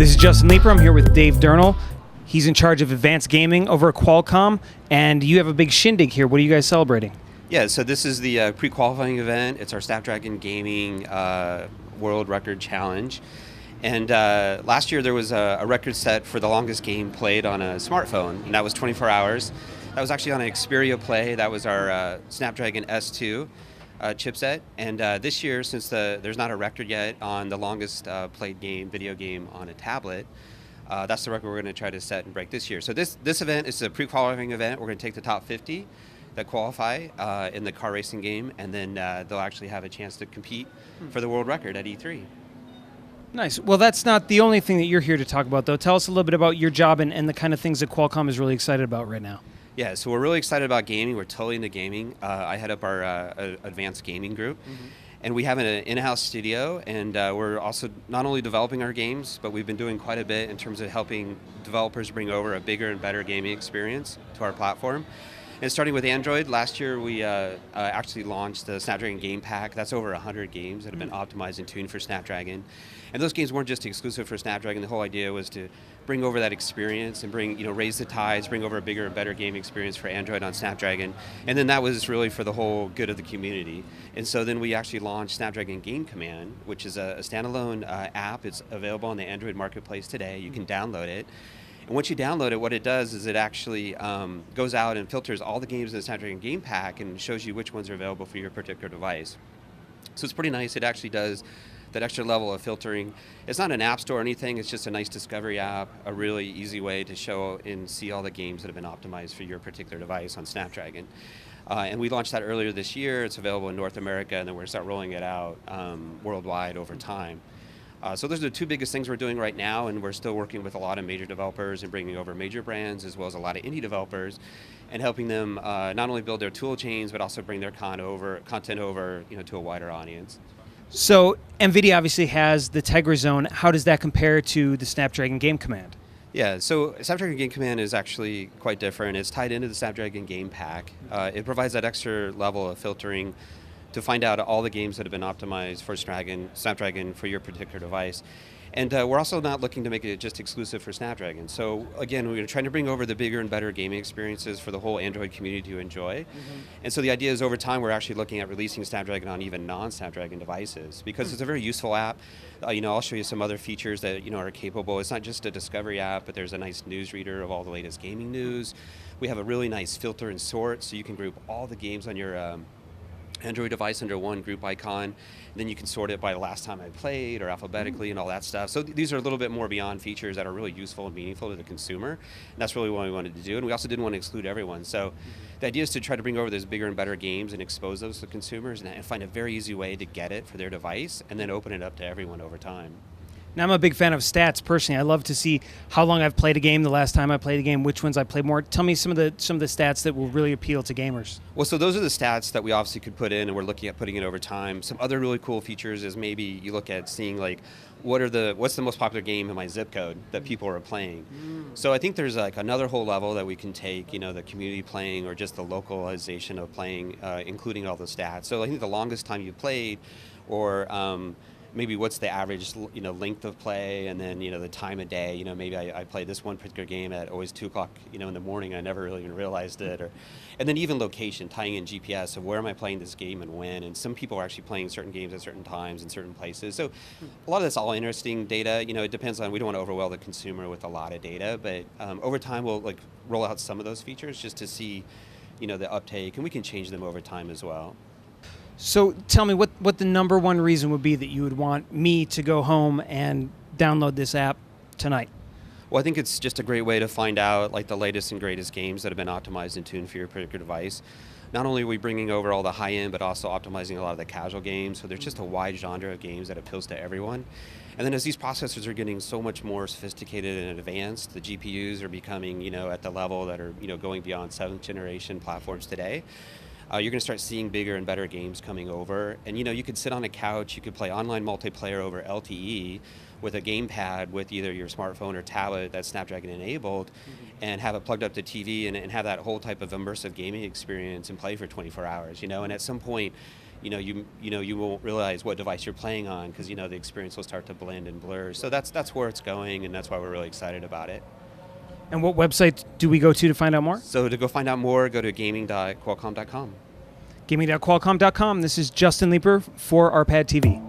This is Justin Leeper. I'm here with Dave Durnil. He's in charge of advanced gaming over at Qualcomm, and you have a big shindig here. What are you guys celebrating? Yeah, so this is the pre-qualifying event. It's our Snapdragon Gaming World Record Challenge. And last year there was a record set for the longest game played on a smartphone, and that was 24 hours. That was actually on an Xperia Play. That was our Snapdragon S2 chipset. And this year, since there's not a record yet on the longest played video game on a tablet, that's the record we're going to try to set and break this year. So this event is a pre-qualifying event. We're going to take the top 50 that qualify in the car racing game, and then they'll actually have a chance to compete for the world record at E3. Nice. Well, that's not the only thing that you're here to talk about, though. Tell us a little bit about your job and the kind of things that Qualcomm is really excited about right now. Yeah, so we're really excited about gaming. We're totally into gaming. I head up our advanced gaming group. And we have an in-house studio, and we're also not only developing our games, but we've been doing quite a bit in terms of helping developers bring over a bigger and better gaming experience to our platform. And starting with Android, last year we actually launched the Snapdragon Game Pack. That's over 100 games that have been optimized and tuned for Snapdragon. And those games weren't just exclusive for Snapdragon. The whole idea was to bring over that experience and raise the tides, bring over a bigger and better game experience for Android on Snapdragon. And then that was really for the whole good of the community. And so then we actually launched Snapdragon Game Command, which is a standalone app. It's available on the Android marketplace today. You can download it. And once you download it, what it does is it actually goes out and filters all the games in the Snapdragon Game Pack and shows you which ones are available for your particular device. So it's pretty nice. It actually does that extra level of filtering. It's not an app store or anything. It's just a nice discovery app, a really easy way to show and see all the games that have been optimized for your particular device on Snapdragon. And we launched that earlier this year. It's available in North America, and then we're going to start rolling it out worldwide over time. So those are the two biggest things we're doing right now, and we're still working with a lot of major developers and bringing over major brands as well as a lot of indie developers and helping them not only build their tool chains but also bring their content over to a wider audience. So Nvidia obviously has the TegraZone. How does that compare to the Snapdragon Game Command? Yeah, so Snapdragon Game Command is actually quite different. It's tied into the Snapdragon Game Pack. It provides that extra level of filtering to find out all the games that have been optimized for Snapdragon for your particular device. And we're also not looking to make it just exclusive for Snapdragon. So again, we're trying to bring over the bigger and better gaming experiences for the whole Android community to enjoy. And so the idea is over time we're actually looking at releasing Snapdragon on even non-Snapdragon devices because it's a very useful app. I'll show you some other features that are capable. It's not just a discovery app, but there's a nice news reader of all the latest gaming news. We have a really nice filter and sort, so you can group all the games on your Android device under one group icon, and then you can sort it by the last time I played or alphabetically and all that stuff. So these are a little bit more beyond features that are really useful and meaningful to the consumer, and that's really what we wanted to do. And we also didn't want to exclude everyone. So the idea is to try to bring over those bigger and better games and expose those to consumers and find a very easy way to get it for their device and then open it up to everyone over time. Now, I'm a big fan of stats personally. I love to see how long I've played a game, the last time I played a game, which ones I played more. Tell me some of the stats that will really appeal to gamers. Well, so those are the stats that we obviously could put in, and we're looking at putting it over time. Some other really cool features is maybe you look at seeing like what's the most popular game in my zip code that people are playing. So I think there's like another whole level that we can take, the community playing or just the localization of playing, including all the stats. So I think the longest time you played, or maybe what's the average length of play, and then the time of day. Maybe I play this one particular game at always 2 o'clock in the morning. I never really even realized it. And then even location, tying in GPS of where am I playing this game and when. And some people are actually playing certain games at certain times in certain places. So a lot of that's all interesting data. It depends on, we don't want to overwhelm the consumer with a lot of data, but over time we'll roll out some of those features just to see the uptake, and we can change them over time as well. So tell me what the number one reason would be that you would want me to go home and download this app tonight. Well, I think it's just a great way to find out the latest and greatest games that have been optimized and tuned for your particular device. Not only are we bringing over all the high-end, but also optimizing a lot of the casual games. So there's just a wide genre of games that appeals to everyone. And then as these processors are getting so much more sophisticated and advanced, the GPUs are becoming, at the level that are, going beyond 7th generation platforms today. You're going to start seeing bigger and better games coming over. And you could sit on a couch, you could play online multiplayer over LTE with a gamepad with either your smartphone or tablet that's Snapdragon enabled, and have it plugged up to TV and have that whole type of immersive gaming experience and play for 24 hours, And at some point, you won't realize what device you're playing on because the experience will start to blend and blur. So that's where it's going, and that's why we're really excited about it. And what website do we go to find out more? So to go find out more, go to gaming.qualcomm.com. Gaming.qualcomm.com. This is Justin Leeper for RPAD TV.